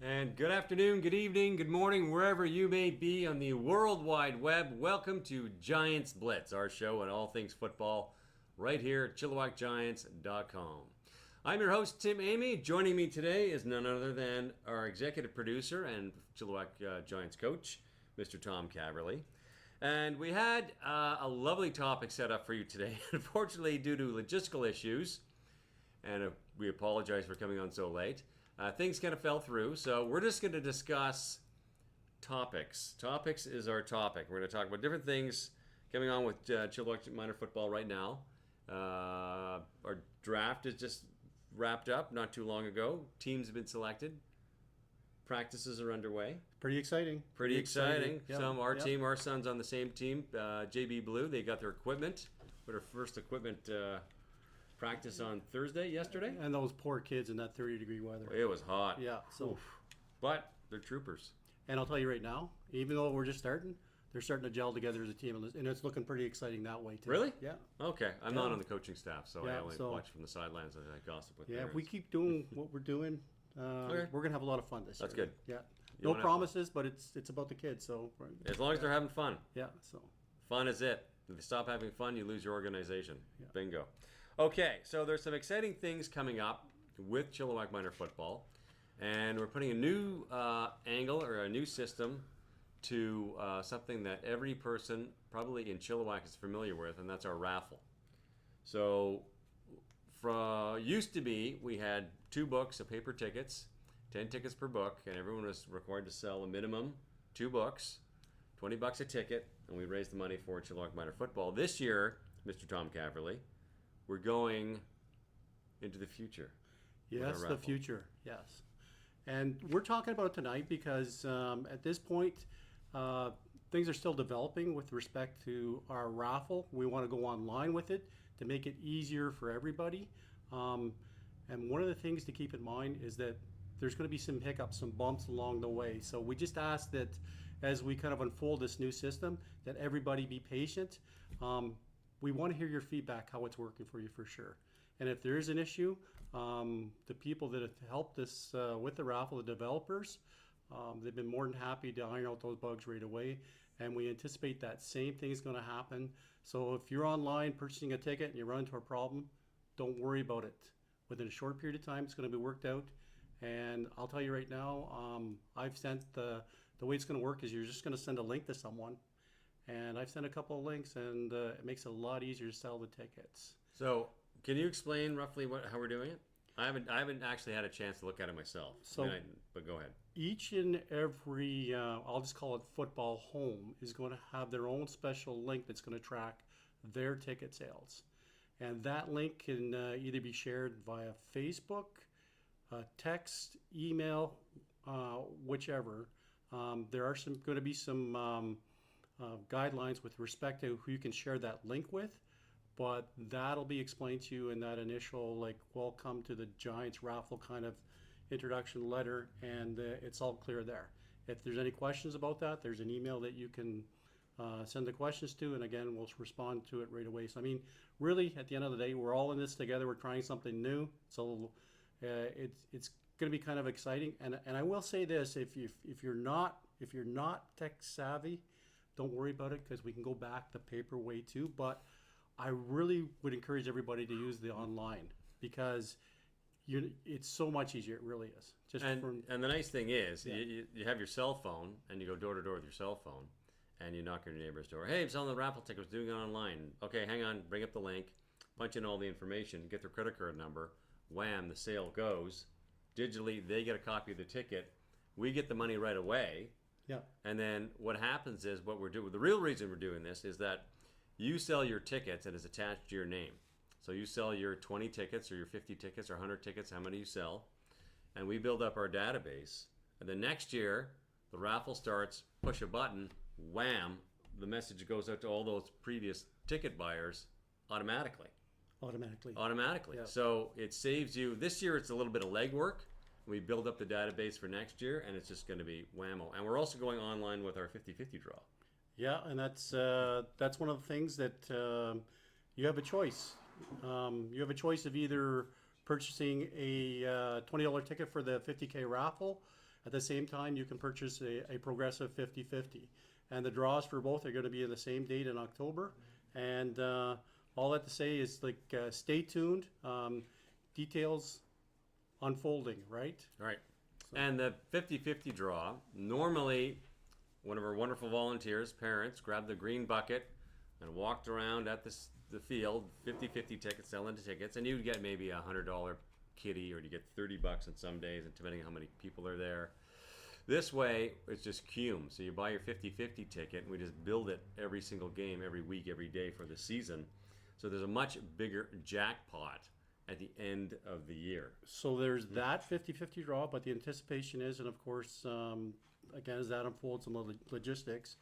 And good afternoon, good evening, good morning, wherever you may be on the World Wide Web. Welcome to Giants Blitz, our show on all things football, right here at ChilliwackGiants.com. I'm your host, Tim Amy. Joining me today is none other than our executive producer and Chilliwack Giants coach, Mr. Tom Caverly. And we had a lovely topic set up for you today. Unfortunately, due to logistical issues, and we apologize for coming on so late, things kind of fell through, so we're just going to discuss topics. Topics is our topic. We're going to talk about different things coming on with Chilliwack minor football right now. Our draft is just wrapped up not too long ago. Teams have been selected. Practices are underway. Pretty exciting. Pretty exciting. Yep. Our team, our son's on the same team. JB Blue, they got their equipment. With our first equipment practice on yesterday. And those poor kids in that 30-degree weather. It was hot. Yeah. So, oof. But they're troopers. And I'll tell you right now, even though we're just starting, they're starting to gel together as a team, and it's looking pretty exciting that way too. Really? Yeah. Okay. I'm not on the coaching staff, so I only watch from the sidelines and I gossip with parents. If we keep doing what we're doing, we're going to have a lot of fun this year. That's good. Yeah. No promises, but it's about the kids. So as long as they're having fun. Yeah. So fun is it. If you stop having fun, you lose your organization. Yeah. Bingo. Okay, so there's some exciting things coming up with Chilliwack minor football, and we're putting a new angle or a new system to something that every person probably in Chilliwack is familiar with, and that's our raffle. So used to be we had 2 books of paper tickets, 10 tickets per book, and everyone was required to sell a minimum 2 books, $20 a ticket, and we raised the money for Chilliwack minor football. This year, Mr. Tom Caverly, we're going into the future. Yes, the future. Yes. And we're talking about it tonight because at this point, things are still developing with respect to our raffle. We want to go online with it to make it easier for everybody. And one of the things to keep in mind is that there's going to be some hiccups, some bumps along the way. So we just ask that as we kind of unfold this new system, that everybody be patient. We want to hear your feedback, how it's working for you for sure. And if there is an issue, the people that have helped us with the raffle, the developers, they've been more than happy to iron out those bugs right away. And we anticipate that same thing is going to happen. So if you're online purchasing a ticket and you run into a problem, don't worry about it. Within a short period of time, it's going to be worked out. And I'll tell you right now, I've sent the way it's going to work is you're just going to send a link to someone. And I've sent a couple of links, and it makes it a lot easier to sell the tickets. So, can you explain roughly how we're doing it? I haven't actually had a chance to look at it myself. But go ahead. Each and every, I'll just call it football home, is going to have their own special link that's going to track their ticket sales. And that link can either be shared via Facebook, text, email, whichever. There are going to be some guidelines with respect to who you can share that link with, but that'll be explained to you in that initial welcome to the Giants raffle kind of introduction letter, and it's all clear there. If there's any questions about that, there's an email that you can send the questions to, and again, we'll respond to it right away. So I mean, really, at the end of the day, we're all in this together. We're trying something new, so it's going to be kind of exciting. And I will say this: if you're not tech savvy, don't worry about it because we can go back the paper way too. But I really would encourage everybody to use the online because it's so much easier. It really is. And the nice thing is, you have your cell phone and you go door to door with your cell phone and you knock on your neighbor's door. Hey, I'm selling the raffle tickets, doing it online. Okay, hang on, bring up the link, punch in all the information, get their credit card number. Wham, the sale goes. Digitally, they get a copy of the ticket. We get the money right away. Yeah. And then what happens is what we're doing. The real reason we're doing this is that you sell your tickets and it's attached to your name. So you sell your 20 tickets or your 50 tickets or 100 tickets, how many you sell, and we build up our database. And then next year, the raffle starts, push a button, wham, the message goes out to all those previous ticket buyers automatically. Automatically. Yep. So it saves you. This year it's a little bit of legwork. We build up the database for next year, and it's just going to be whammo. And we're also going online with our 50-50 draw. Yeah, and that's one of the things that you have a choice. You have a choice of either purchasing a $20 ticket for the 50K raffle. At the same time, you can purchase a progressive 50/50. And the draws for both are going to be on the same date in October. And all I have to say is, stay tuned. Details unfolding, right? All right. And the 50/50 draw, normally one of our wonderful volunteers, parents, grabbed the green bucket and walked around at the field, 50/50 tickets, selling the tickets, and you'd get maybe a $100 kitty, or you get $30 on some days, and depending on how many people are there. This way, it's just cum. So you buy your 50/50 ticket, and we just build it every single game, every week, every day for the season. So there's a much bigger jackpot at the end of the year. So there's that 50/50 draw, but the anticipation is, and of course, again, as that unfolds, some of the logistics,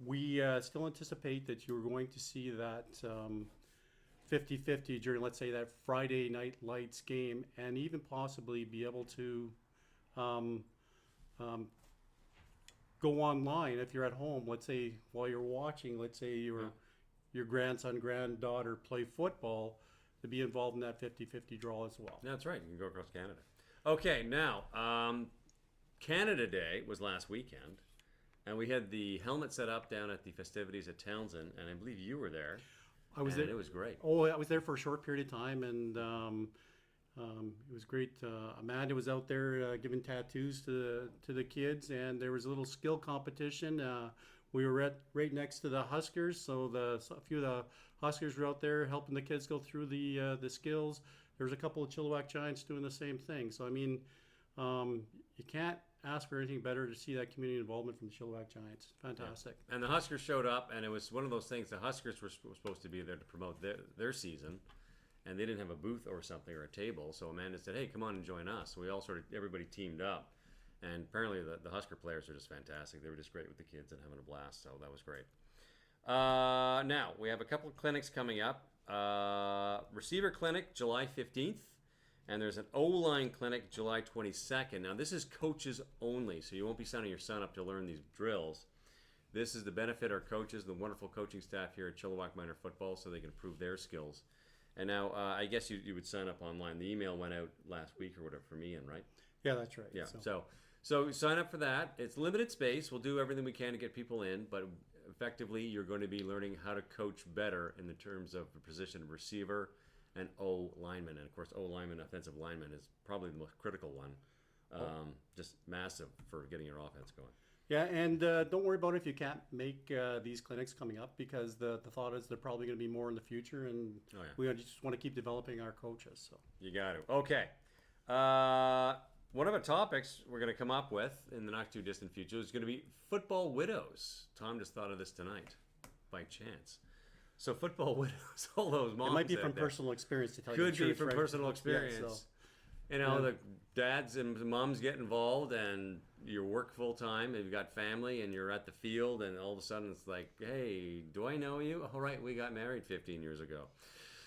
we still anticipate that you're going to see that 50/50 during, let's say, that Friday Night Lights game, and even possibly be able to go online if you're at home. Let's say while you're watching, let's say your grandson, granddaughter play football, to be involved in that 50/50 draw as well. That's right. You can go across Canada. Okay, now, Canada Day was last weekend, and we had the helmet set up down at the festivities at Townsend, and I believe you were there. I was there. It was great. Oh, I was there for a short period of time, and it was great. Amanda was out there giving tattoos to the kids, and there was a little skill competition. We were right next to the Huskers, so a few of the Huskers were out there helping the kids go through the skills. There was a couple of Chilliwack Giants doing the same thing. So, I mean, you can't ask for anything better to see that community involvement from the Chilliwack Giants. Fantastic. Yeah. And the Huskers showed up, and it was one of those things. The Huskers were supposed to be there to promote their season, and they didn't have a booth or something or a table. So Amanda said, "Hey, come on and join us." So we all everybody teamed up. And apparently the Husker players are just fantastic. They were just great with the kids and having a blast, so that was great. Now, we have a couple of clinics coming up. Receiver clinic, July 15th. And there's an O-line clinic, July 22nd. Now, this is coaches only, so you won't be signing your son up to learn these drills. This is to benefit our coaches, the wonderful coaching staff here at Chilliwack Minor Football, so they can improve their skills. And now, I guess you would sign up online. The email went out last week or whatever for me, right? Yeah, that's right. Yeah, so sign up for that. It's limited space. We'll do everything we can to get people in, but effectively you're going to be learning how to coach better in the terms of the position of receiver and O lineman. And of course, O lineman, offensive lineman, is probably the most critical one. Just massive for getting your offense going. Yeah, and don't worry about it if you can't make these clinics coming up, because the thought is they're probably going to be more in the future, and we just want to keep developing our coaches. So you got to. Okay. One of the topics we're going to come up with in the not too distant future is going to be football widows. Tom just thought of this tonight by chance. So football widows, all those moms. It might be from personal experience to tell you the truth. Could be from personal experience. Yeah, so, you know, the dads and moms get involved, and you work full time, and you've got family, and you're at the field, and all of a sudden it's like, hey, do I know you? All right, we got married 15 years ago.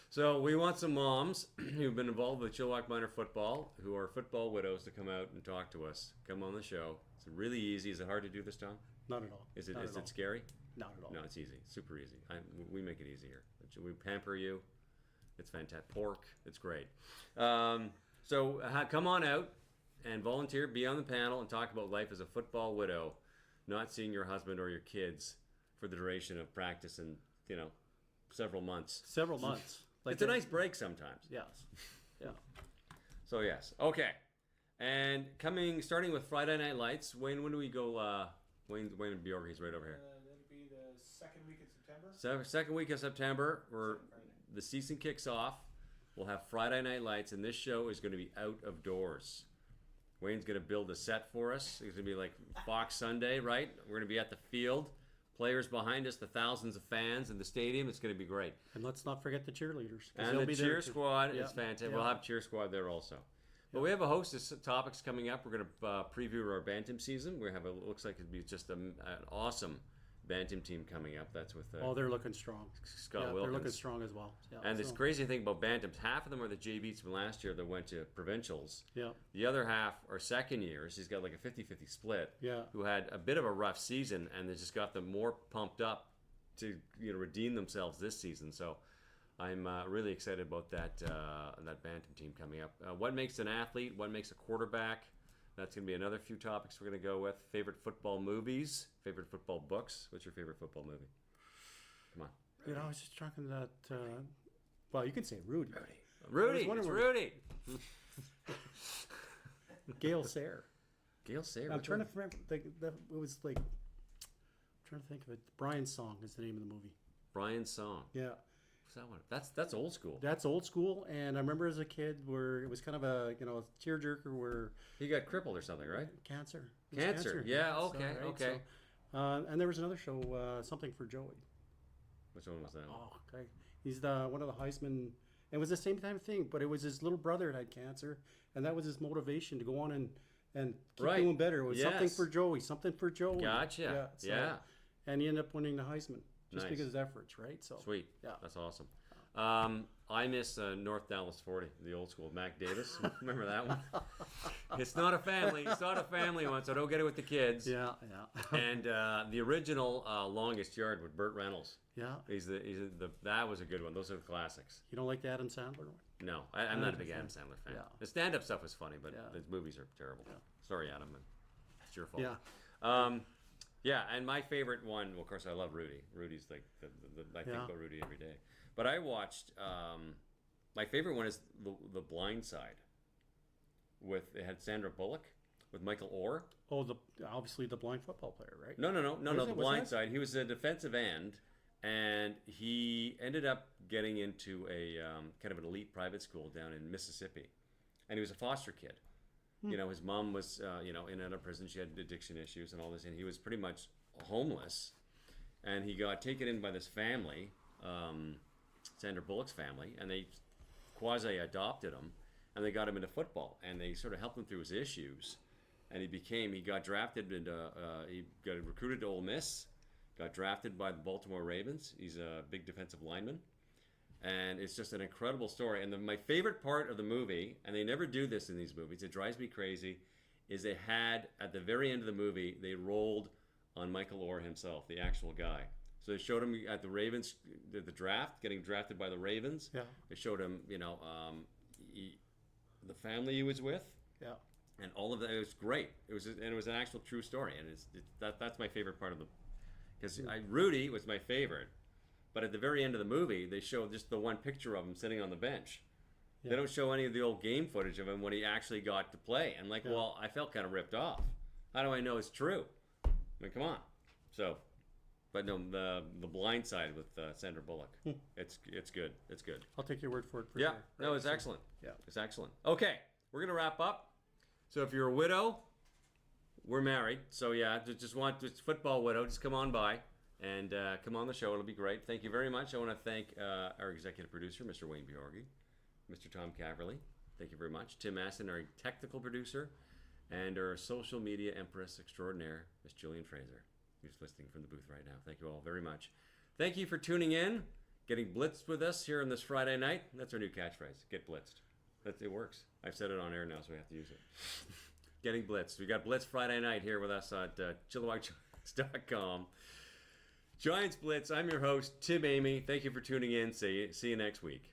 So we want some moms who've been involved with Chilliwack Minor Football, who are football widows, to come out and talk to us. Come on the show. It's really easy. Is it hard to do this, Tom? Not at all. Is it scary? Not at all. No, it's easy. Super easy. We make it easier. We pamper you. It's fantastic. Pork. It's great. So come on out and volunteer, be on the panel, and talk about life as a football widow, not seeing your husband or your kids for the duration of practice and, several months. Several months. It's a nice break sometimes. Yes. Yeah. So, yes. Okay. And starting with Friday Night Lights, Wayne, when do we go? Wayne Bjork, he's right over here. That'll be the second week of September. Second week of September, where the season kicks off. We'll have Friday Night Lights, and this show is going to be out of doors. Wayne's going to build a set for us. It's going to be like Fox Sunday, right? We're going to be at the field. Players behind us, the thousands of fans in the stadium. It's going to be great. And let's not forget the cheerleaders. And the cheer squad is fantastic. Yeah. We'll have cheer squad there also. But we have a host of topics coming up. We're going to preview our Bantam season. We have looks like it'd be just an awesome Bantam team coming up. That's with they're looking strong. Scott Wilkins. They're looking strong as well. Yeah, and this crazy thing about Bantams, half of them are the JVs from last year that went to provincials. Yeah. The other half are second years. He's got like a 50-50 split. Yeah. Who had a bit of a rough season, and they just got them more pumped up to redeem themselves this season. So I'm really excited about that bantam team coming up. What makes an athlete? What makes a quarterback? That's going to be another few topics we're going to go with. Favorite football movies, favorite football books. What's your favorite football movie? Come on. I was just talking that. Well, you can say Rudy. Rudy. It's Rudy. Gail Sayre. Gail Sayre. I'm trying to remember. It was like. I'm trying to think of it. Brian's Song is the name of the movie. Brian's Song. Yeah. What's that one? That's old school. That's old school, and I remember as a kid where it was kind of a tearjerker where he got crippled or something, right? Cancer. Cancer. Yeah. Okay. So, right? Okay. So, and there was another show, Something for Joey. Which one was that? Oh, okay. He's one of the Heisman. It was the same time thing, but it was his little brother that had cancer, and that was his motivation to go on and keep doing better. It was Something for Joey. Something for Joey. Gotcha. Yeah. And he ended up winning the Heisman. Just nice. because of his efforts, right? So sweet. Yeah. That's awesome. I miss North Dallas 40, the old school. Mac Davis. Remember that one? It's not a family. It's not a family one, so don't get it with the kids. Yeah. And the original Longest Yard with Burt Reynolds. Yeah. That was a good one. Those are the classics. You don't like the Adam Sandler one? No, I'm not a big Adam Sandler fan. Yeah. The stand-up stuff was funny, but the movies are terrible. Yeah. Sorry, Adam. It's your fault. Yeah. Yeah, and my favorite one, well, of course, I love Rudy. Rudy's like, I think about Rudy every day. But I watched, my favorite one is The Blind Side. It had Sandra Bullock with Michael Orr. Oh, obviously the blind football player, right? No, The Blind Side. He was a defensive end, and he ended up getting into a kind of an elite private school down in Mississippi. And he was a foster kid. His mom was, in and out of prison. She had addiction issues and all this, and he was pretty much homeless. And he got taken in by this family, Sandra Bullock's family, and they quasi-adopted him, and they got him into football, and they sort of helped him through his issues. And he got drafted into, he got recruited to Ole Miss, got drafted by the Baltimore Ravens. He's a big defensive lineman. And it's just an incredible story. And my favorite part of the movie, and they never do this in these movies, it drives me crazy, is they had, at the very end of the movie, they rolled on Michael Orr himself, the actual guy. So they showed him at the Ravens, the draft, getting drafted by the Ravens. Yeah. They showed him, the family he was with. Yeah. And all of that. It was great. It was an actual true story. And that's my favorite part of the, because Rudy was my favorite. But at the very end of the movie, they show just the one picture of him sitting on the bench. Yeah. They don't show any of the old game footage of him when he actually got to play. And well, I felt kind of ripped off. How do I know it's true? I mean, come on. So, but no, the Blind Side with Sandra Bullock. It's good. It's good. I'll take your word for it. Sure. No, it's excellent. Yeah, it's excellent. Okay, we're gonna wrap up. So if you're a widow, we're married. So yeah, just football widow, just come on by. And come on the show. It'll be great. Thank you very much. I want to thank our executive producer, Mr. Wayne Bjorgi, Mr. Tom Caverly. Thank you very much. Tim Aston, our technical producer, and our social media empress extraordinaire, Miss Jillian Fraser, who's listening from the booth right now. Thank you all very much. Thank you for tuning in, getting blitzed with us here on this Friday night. That's our new catchphrase, get blitzed. It works. I've said it on air now, so we have to use it. Getting blitzed. We got Blitz Friday night here with us at chilliwackgiants.com. Giants Blitz, I'm your host, Tim Amy. Thank you for tuning in. See you next week.